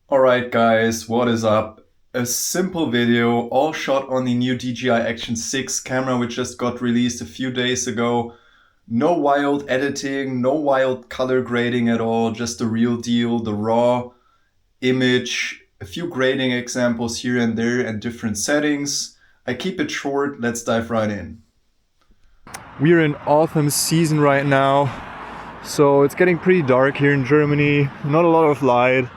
Alright guys, what is up? A simple video, all shot on the new DJI Action 6 camera which just got released a few days ago. No wild editing, no wild color grading at all, just the real deal, the raw image, a few grading examples here and there and different settings. I keep it short, let's dive right in. We're in autumn season right now, so it's getting pretty dark here in Germany, not a lot of light.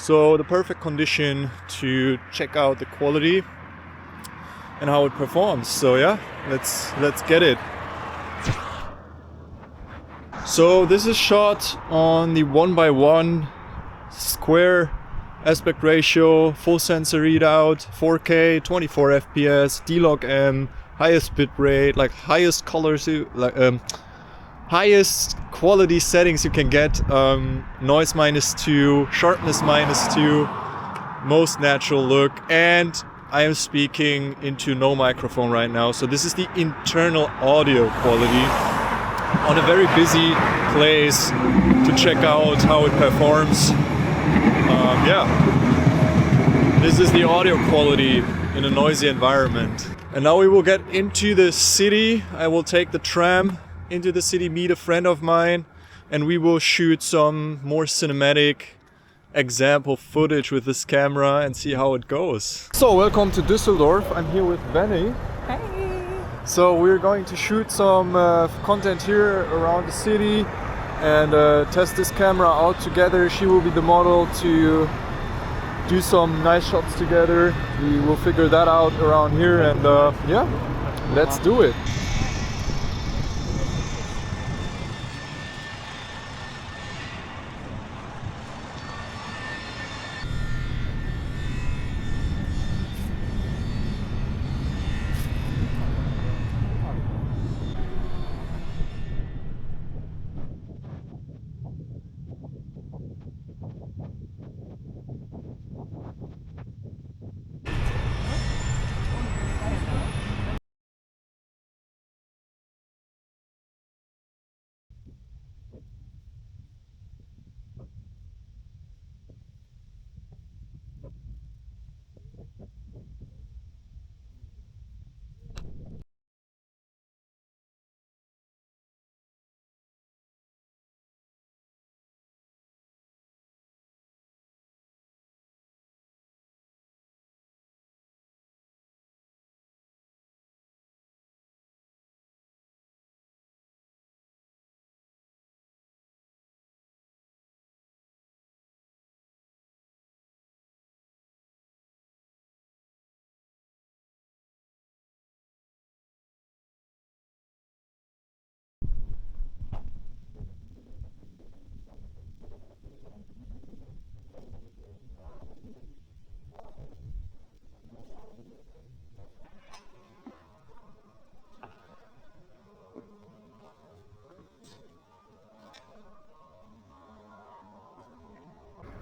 So the perfect condition to check out the quality and how it performs. So yeah, let's get it. So this is shot on the 1:1 square aspect ratio, full sensor readout, 4K, 24 FPS, D-Log-M, highest bitrate, like highest colors, highest quality settings you can get, noise -2, sharpness -2, most natural look, and I am speaking into no microphone right now, so this is the internal audio quality on a very busy place to check out how it performs. Yeah, this is the audio quality in a noisy environment. And now we will get into the city. I will take the tram into the city, meet a friend of mine, and we will shoot some more cinematic example footage with this camera and see how it goes. So welcome to Düsseldorf. I'm here with Benny. Hey! So we're going to shoot some content here around the city and test this camera out together. She will be the model to do some nice shots together. We will figure that out around here and yeah, let's do it.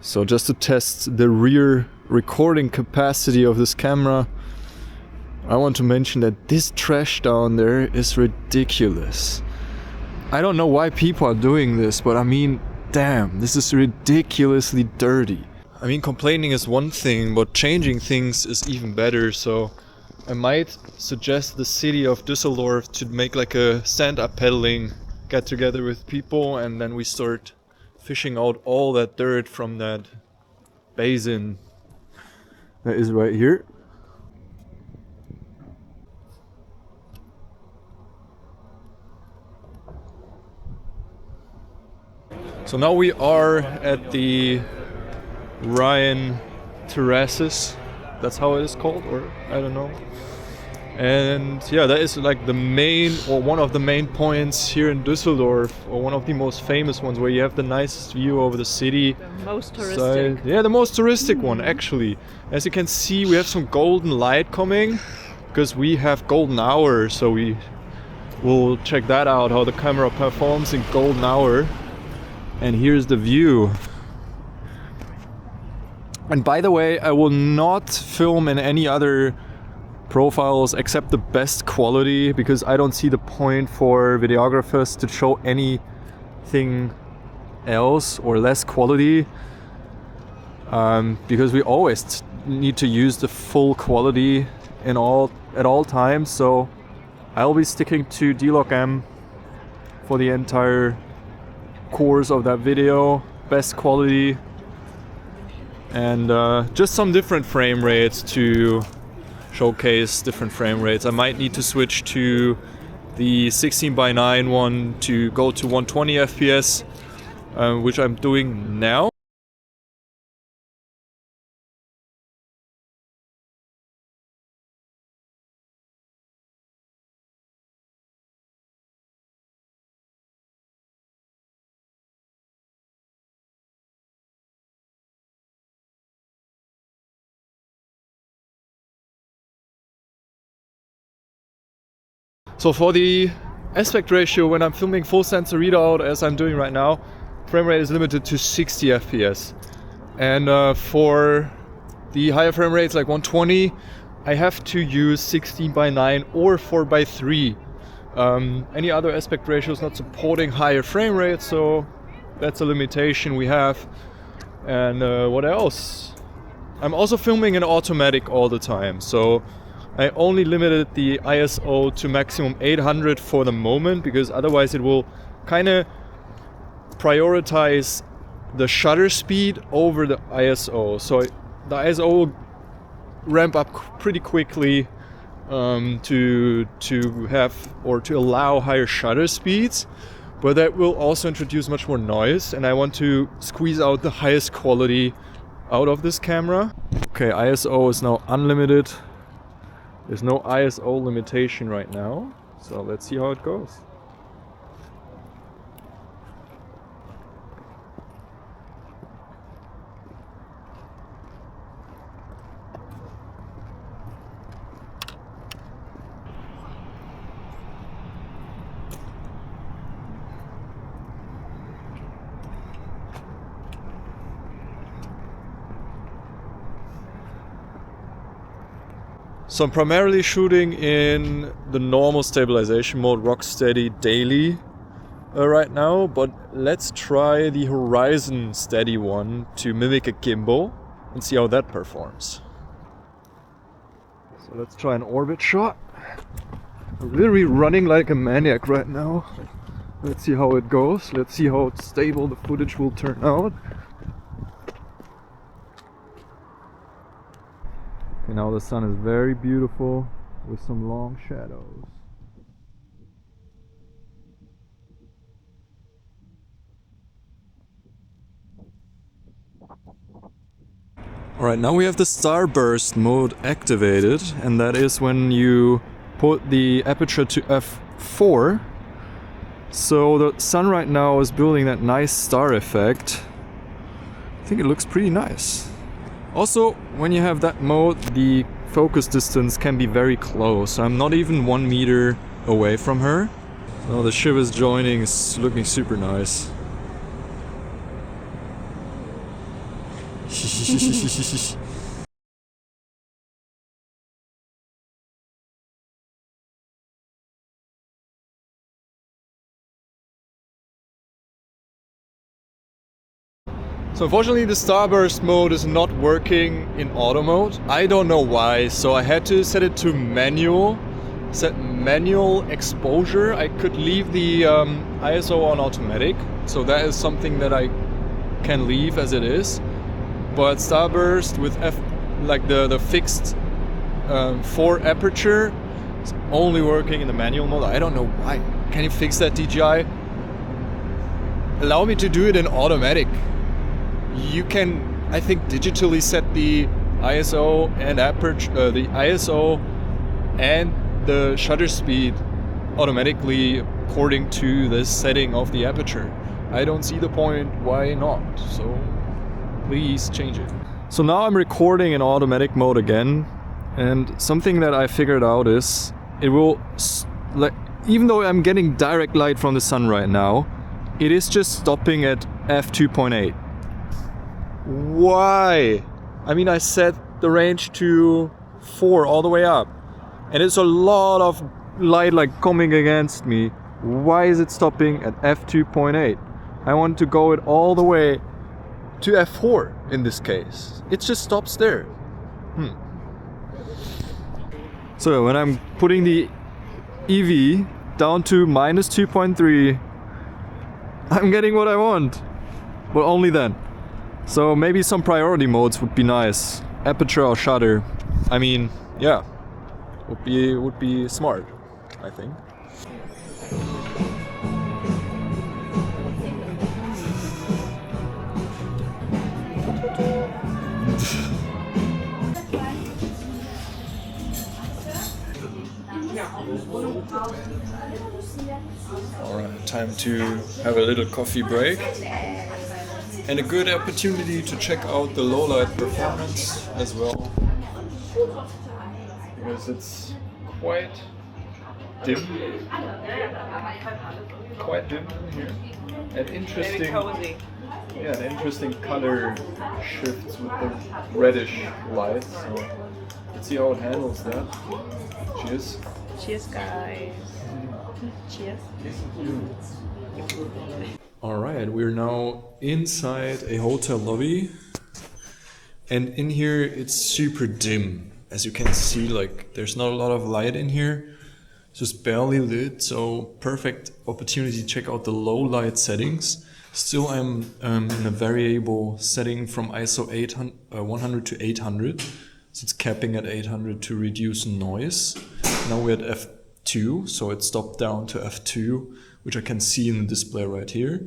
So just to test the rear recording capacity of this camera, I want to mention that this trash down there is ridiculous. I don't know why people are doing this, but I mean, damn, this is ridiculously dirty. I mean, complaining is one thing, but changing things is even better, so I might suggest the city of Düsseldorf to make like a stand-up paddling get together with people, and then we start fishing out all that dirt from that basin that is right here. So now we are at the Rhine terraces, that's how it is called, or I don't know. And yeah, that is like the main, or one of the main points here in Düsseldorf, or one of the most famous ones, where you have the nicest view over the city. The most touristic. Yeah, the most touristic one actually. As you can see, we have some golden light coming, because we have golden hour, so we will check that out, how the camera performs in golden hour. And here's the view. And by the way, I will not film in any other profiles except the best quality, because I don't see the point for videographers to show anything else or less quality. because we always need to use the full quality at all times. So I'll be sticking to D-Log-M for the entire course of that video, best quality, and just some different frame rates to showcase different frame rates. I might need to switch to the 16:9 one to go to 120 FPS, which I'm doing now. So for the aspect ratio, when I'm filming full sensor readout, as I'm doing right now, frame rate is limited to 60 FPS. And for the higher frame rates like 120, I have to use 16:9 or 4:3. Any other aspect ratio is not supporting higher frame rates, so that's a limitation we have. And what else? I'm also filming in automatic all the time, so I only limited the ISO to maximum 800 for the moment, because otherwise it will kind of prioritize the shutter speed over the ISO. So the ISO will ramp up pretty quickly to have or to allow higher shutter speeds, but that will also introduce much more noise, and I want to squeeze out the highest quality out of this camera. Okay, ISO is now unlimited. There's no ISO limitation right now, so let's see how it goes. So I'm primarily shooting in the normal stabilization mode, rock steady daily right now, but let's try the horizon steady one to mimic a gimbal and see how that performs. So let's try an orbit shot. I'm literally running like a maniac right now. Let's see how it goes. Let's see how stable the footage will turn out. Okay, now the sun is very beautiful with some long shadows. Alright, now we have the starburst mode activated, and that is when you put the aperture to f4. So the sun right now is building that nice star effect. I think it looks pretty nice. Also, when you have that mode, the focus distance can be very close. I'm not even 1 meter away from her. So the ship is joining, it's looking super nice. So unfortunately the starburst mode is not working in auto mode. I don't know why, so I had to set it to manual. Set manual exposure. I could leave the ISO on automatic, so that is something that I can leave as it is. But starburst with the fixed 4 aperture is only working in the manual mode. I don't know why. Can you fix that, DJI? Allow me to do it in automatic. You can, I think, digitally set the ISO and aperture, the ISO and the shutter speed automatically according to the setting of the aperture. I don't see the point why not, so please change it. So now I'm recording in automatic mode again, and something that I figured out is it will, even though I'm getting direct light from the sun right now, it is just stopping at f2.8. Why? I mean, I set the range to 4 all the way up, and it's a lot of light like coming against me. Why is it stopping at f2.8? I want to go it all the way to f4. in this case. It just stops there. So when I'm putting the EV down to minus 2.3, I'm getting what I want. But only then. So maybe some priority modes would be nice. Aperture or shutter. I mean, yeah, would be smart, I think. Alright, time to have a little coffee break. And a good opportunity to check out the low light performance as well. Because it's quite dim. Quite dim in here. And interesting. Very cozy. Yeah, and interesting color shifts with the reddish light. So let's see how it handles that. Cheers. Cheers, guys. Cheers. Alright, we're now inside a hotel lobby. And in here it's super dim. As you can see, like there's not a lot of light in here. It's just barely lit, so perfect opportunity to check out the low light settings. Still I'm in a variable setting from ISO 100 to 800. So it's capping at 800 to reduce noise. Now we're at f2, so it stopped down to f2, which I can see in the display right here.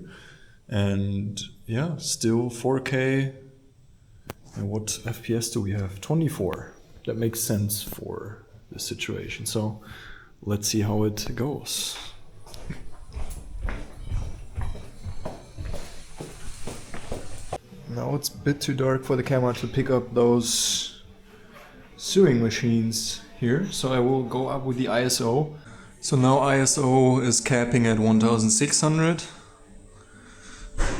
And yeah, still 4K. And what FPS do we have? 24. That makes sense for the situation. So let's see how it goes. Now it's a bit too dark for the camera to pick up those sewing machines here, so I will go up with the ISO. So now ISO is capping at 1600.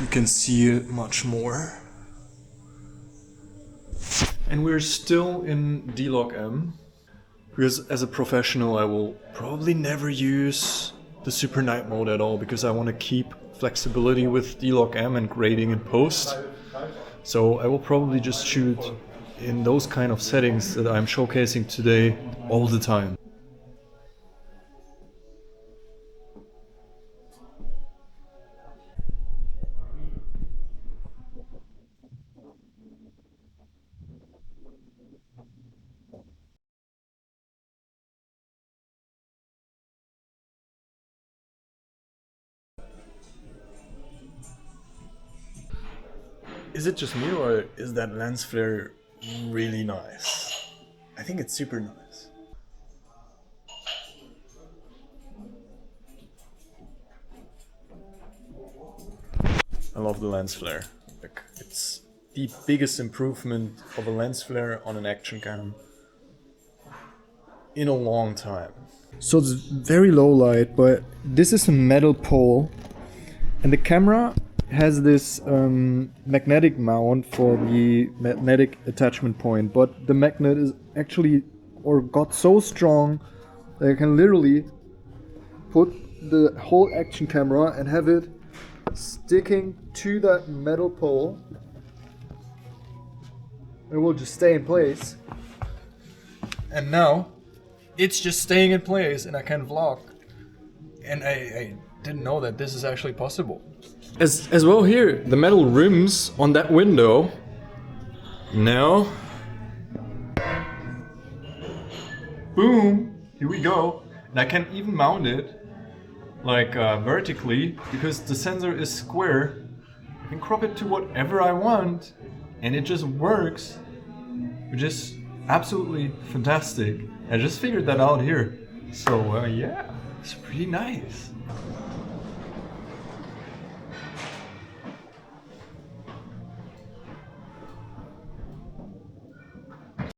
You can see it much more. And we're still in D-Log-M, because as a professional I will probably never use the super night mode at all, because I want to keep flexibility with D-Log-M and grading in post. So I will probably just shoot in those kind of settings that I'm showcasing today all the time. Is it just me, or is that lens flare really nice? I think it's super nice. I love the lens flare. Like, it's the biggest improvement of a lens flare on an action cam in a long time. So it's very low light, but this is a metal pole, and the camera has this magnetic mount for the magnetic attachment point, but the magnet is actually got so strong that I can literally put the whole action camera and have it sticking to that metal pole. It will just stay in place. And now it's just staying in place and I can vlog. And I didn't know that this is actually possible. As well here, the metal rims on that window. Now, boom, here we go. And I can even mount it like vertically, because the sensor is square. I can crop it to whatever I want and it just works, which is absolutely fantastic. I just figured that out here. So yeah, it's pretty nice.